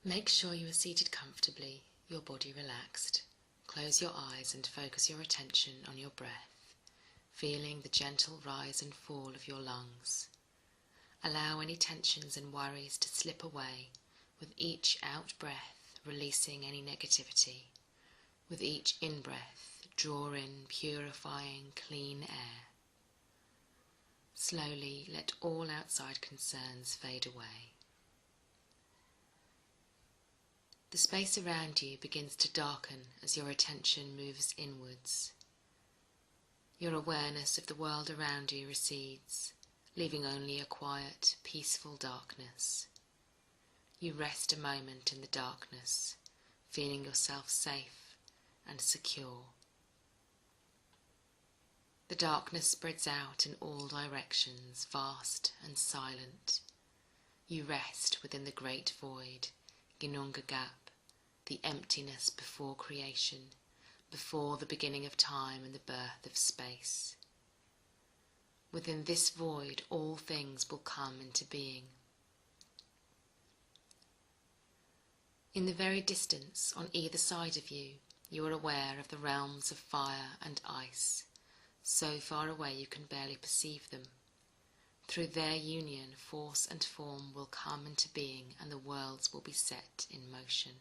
Make sure you are seated comfortably, your body relaxed. Close your eyes and focus your attention on your breath, feeling the gentle rise and fall of your lungs. Allow any tensions and worries to slip away, with each out-breath releasing any negativity. With each in-breath, draw in purifying, clean air. Slowly let all outside concerns fade away. The space around you begins to darken as your attention moves inwards. Your awareness of the world around you recedes, leaving only a quiet, peaceful darkness. You rest a moment in the darkness, feeling yourself safe and secure. The darkness spreads out in all directions, vast and silent. You rest within the great void, Ginunga Gap, the emptiness before creation, before the beginning of time and the birth of space. Within this void all things will come into being. In the very distance, on either side of you, you are aware of the realms of fire and ice, so far away you can barely perceive them. Through their union, force and form will come into being and the worlds will be set in motion.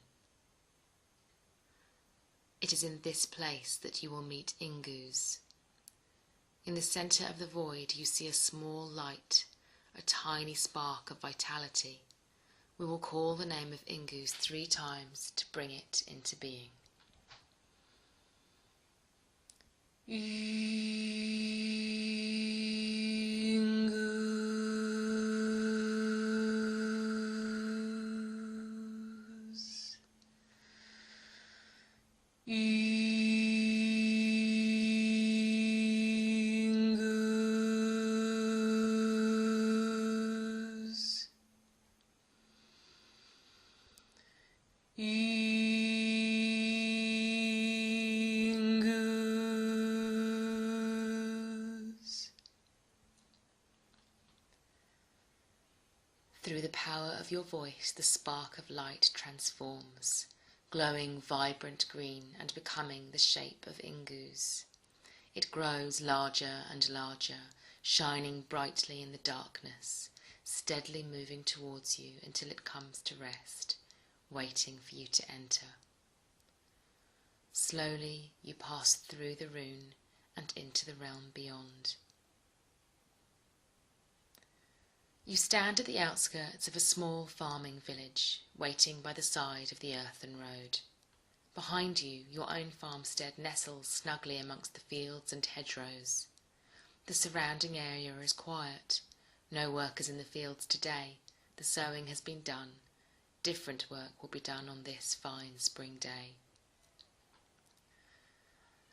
It is in this place that you will meet Inguz. In the centre of the void you see a small light, a tiny spark of vitality. We will call the name of Inguz 3 times to bring it into being. Through the power of your voice, the spark of light transforms, glowing vibrant green and becoming the shape of Inguz. It grows larger and larger, shining brightly in the darkness, steadily moving towards you until it comes to rest, waiting for you to enter. Slowly you pass through the rune and into the realm beyond. You stand at the outskirts of a small farming village, waiting by the side of the earthen road. Behind you, your own farmstead nestles snugly amongst the fields and hedgerows. The surrounding area is quiet. No workers in the fields today. The sowing has been done. Different work will be done on this fine spring day.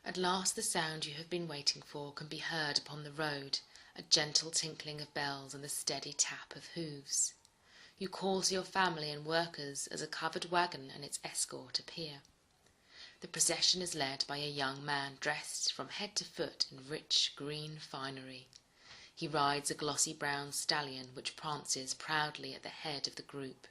At last the sound you have been waiting for can be heard upon the road, a gentle tinkling of bells and the steady tap of hooves. You call to your family and workers as a covered wagon and its escort appear. The procession is led by a young man dressed from head to foot in rich green finery. He rides a glossy brown stallion which prances proudly at the head of the group.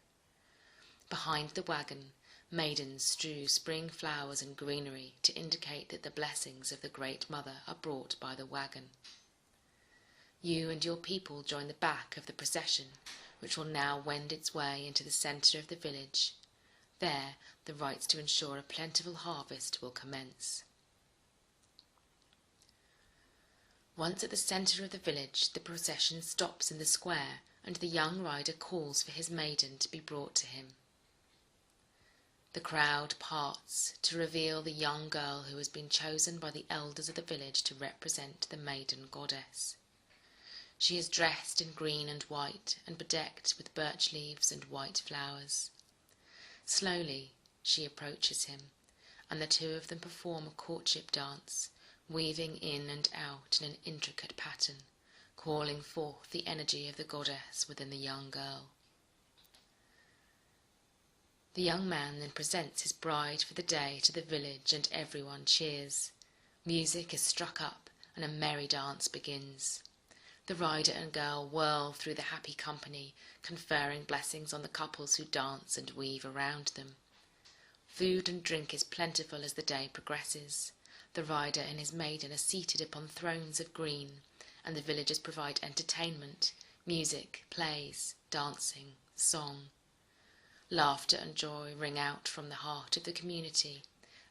Behind the wagon, maidens strew spring flowers and greenery to indicate that the blessings of the Great Mother are brought by the wagon. You and your people join the back of the procession, which will now wend its way into the centre of the village. There, the rites to ensure a plentiful harvest will commence. Once at the centre of the village, the procession stops in the square, and the young rider calls for his maiden to be brought to him. The crowd parts to reveal the young girl who has been chosen by the elders of the village to represent the maiden goddess. She is dressed in green and white and bedecked with birch leaves and white flowers. Slowly she approaches him, and the two of them perform a courtship dance, weaving in and out in an intricate pattern, calling forth the energy of the goddess within the young girl. The young man then presents his bride for the day to the village, and everyone cheers. Music is struck up and a merry dance begins. The rider and girl whirl through the happy company, conferring blessings on the couples who dance and weave around them. Food and drink is plentiful as the day progresses. The rider and his maiden are seated upon thrones of green, and the villagers provide entertainment, music, plays, dancing, song. Laughter and joy ring out from the heart of the community,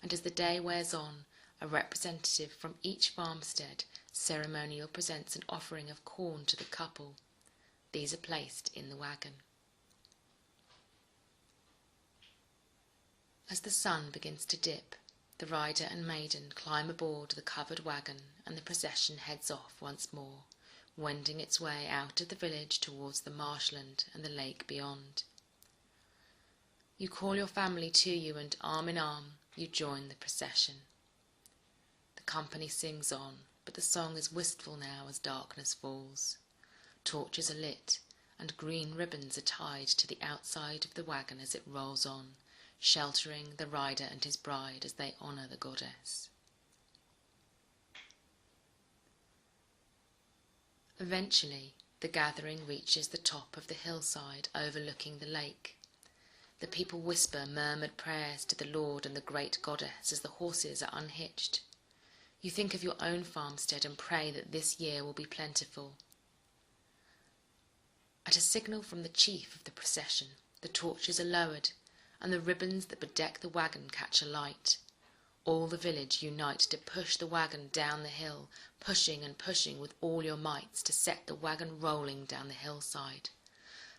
and as the day wears on, a representative from each farmstead ceremonial presents an offering of corn to the couple. These are placed in the wagon. As the sun begins to dip, the rider and maiden climb aboard the covered wagon and the procession heads off once more, wending its way out of the village towards the marshland and the lake beyond. You call your family to you and arm in arm you join the procession. The company sings on, but the song is wistful now as darkness falls. Torches are lit, and green ribbons are tied to the outside of the wagon as it rolls on, sheltering the rider and his bride as they honour the goddess. Eventually, the gathering reaches the top of the hillside overlooking the lake. The people whisper murmured prayers to the Lord and the great goddess as the horses are unhitched. You think of your own farmstead and pray that this year will be plentiful. At a signal from the chief of the procession, the torches are lowered, and the ribbons that bedeck the wagon catch alight. All the village unite to push the wagon down the hill, pushing and pushing with all your mights to set the wagon rolling down the hillside.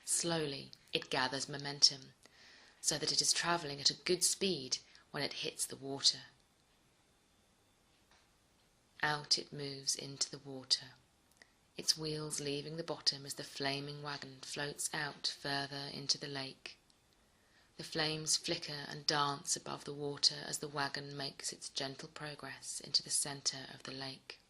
Slowly it gathers momentum, so that it is travelling at a good speed when it hits the water. Out it moves into the water, its wheels leaving the bottom as the flaming wagon floats out further into the lake. The flames flicker and dance above the water as the wagon makes its gentle progress into the centre of the lake.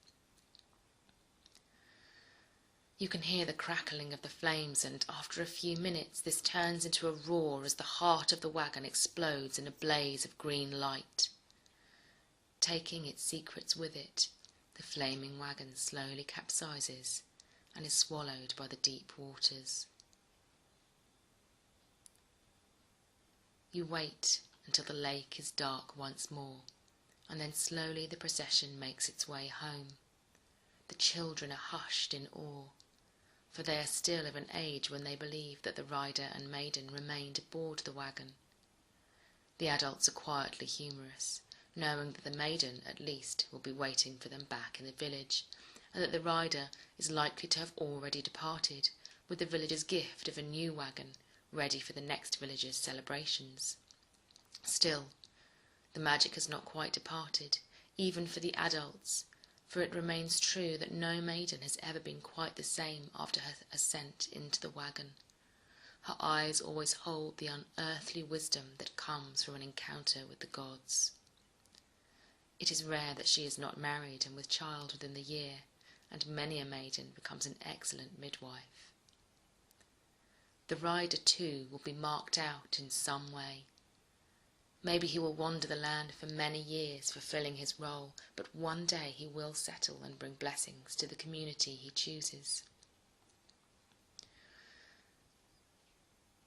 You can hear the crackling of the flames, and after a few minutes this turns into a roar as the heart of the wagon explodes in a blaze of green light. Taking its secrets with it, the flaming wagon slowly capsizes and is swallowed by the deep waters. You wait until the lake is dark once more, and then slowly the procession makes its way home. The children are hushed in awe, for they are still of an age when they believe that the rider and maiden remained aboard the wagon. The adults are quietly humorous, knowing that the maiden, at least, will be waiting for them back in the village, and that the rider is likely to have already departed, with the villagers' gift of a new wagon, ready for the next village's celebrations. Still, the magic has not quite departed, even for the adults, for it remains true that no maiden has ever been quite the same after her ascent into the wagon. Her eyes always hold the unearthly wisdom that comes from an encounter with the gods. It is rare that she is not married and with child within the year, and many a maiden becomes an excellent midwife. The rider, too, will be marked out in some way. Maybe he will wander the land for many years, fulfilling his role, but one day he will settle and bring blessings to the community he chooses.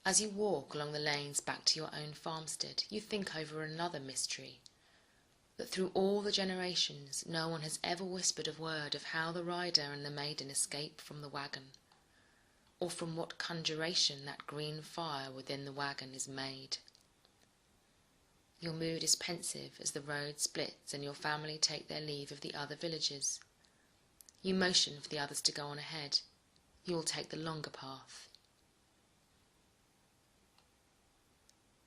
As you walk along the lanes back to your own farmstead, you think over another mystery, that through all the generations no one has ever whispered a word of how the rider and the maiden escape from the wagon, or from what conjuration that green fire within the wagon is made. Your mood is pensive as the road splits and your family take their leave of the other villagers. You motion for the others to go on ahead. You will take the longer path.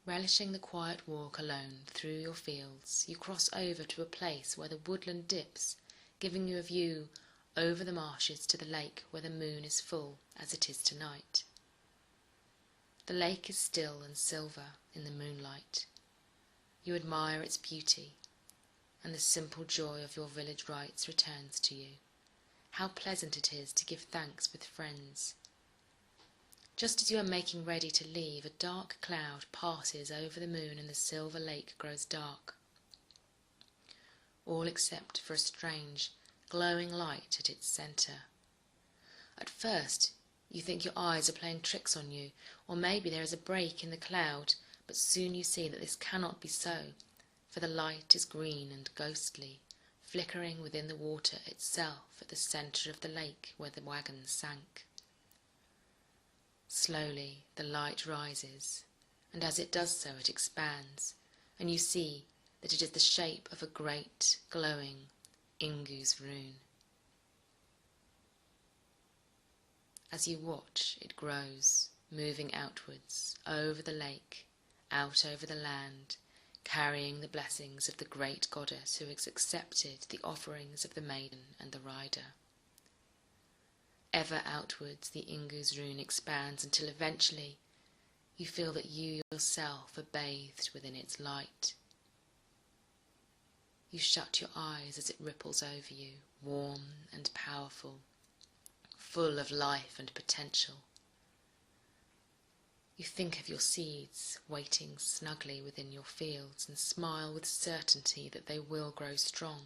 Relishing the quiet walk alone through your fields, you cross over to a place where the woodland dips, giving you a view over the marshes to the lake where the moon is full, as it is tonight. The lake is still and silver in the moonlight. You admire its beauty, and the simple joy of your village rites returns to you. How pleasant it is to give thanks with friends. Just as you are making ready to leave, a dark cloud passes over the moon and the silver lake grows dark, all except for a strange, glowing light at its centre. At first, you think your eyes are playing tricks on you, or maybe there is a break in the cloud, but soon you see that this cannot be so, for the light is green and ghostly, flickering within the water itself at the centre of the lake where the wagon sank. Slowly the light rises, and as it does so it expands, and you see that it is the shape of a great, glowing Inguz rune. As you watch, it grows, moving outwards, over the lake, out over the land, carrying the blessings of the great goddess who has accepted the offerings of the maiden and the rider. Ever outwards the Inguz rune expands until eventually you feel that you yourself are bathed within its light. You shut your eyes as it ripples over you, warm and powerful, full of life and potential. You think of your seeds waiting snugly within your fields and smile with certainty that they will grow strong.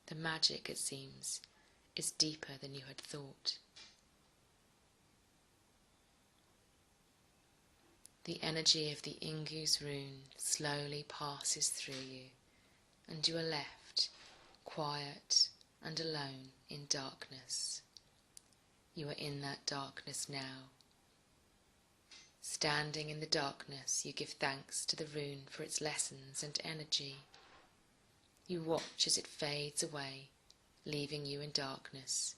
The magic, it seems, is deeper than you had thought. The energy of the Inguz rune slowly passes through you, and you are left quiet and alone in darkness. You are in that darkness now. Standing in the darkness, you give thanks to the rune for its lessons and energy. You watch as it fades away, leaving you in darkness,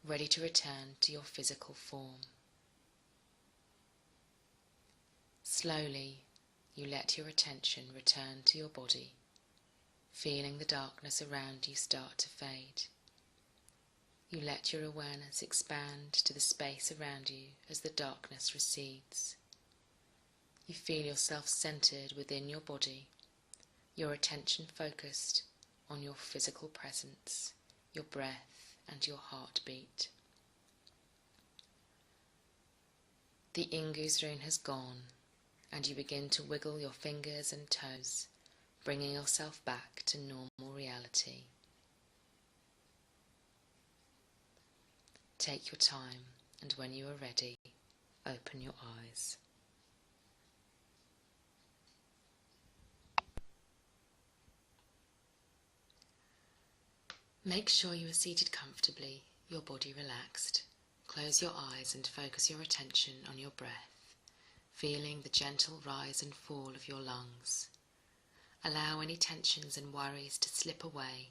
ready to return to your physical form. Slowly, you let your attention return to your body, feeling the darkness around you start to fade. You let your awareness expand to the space around you as the darkness recedes. You feel yourself centered within your body, your attention focused on your physical presence, your breath and your heartbeat. The Inguz rune has gone, and you begin to wiggle your fingers and toes, bringing yourself back to normal reality. Take your time, and when you are ready, open your eyes. Make sure you are seated comfortably, your body relaxed. Close your eyes and focus your attention on your breath, feeling the gentle rise and fall of your lungs. Allow any tensions and worries to slip away,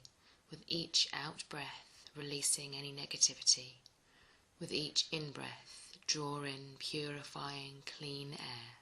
with each out-breath releasing any negativity. With each in-breath, draw in purifying, clean air.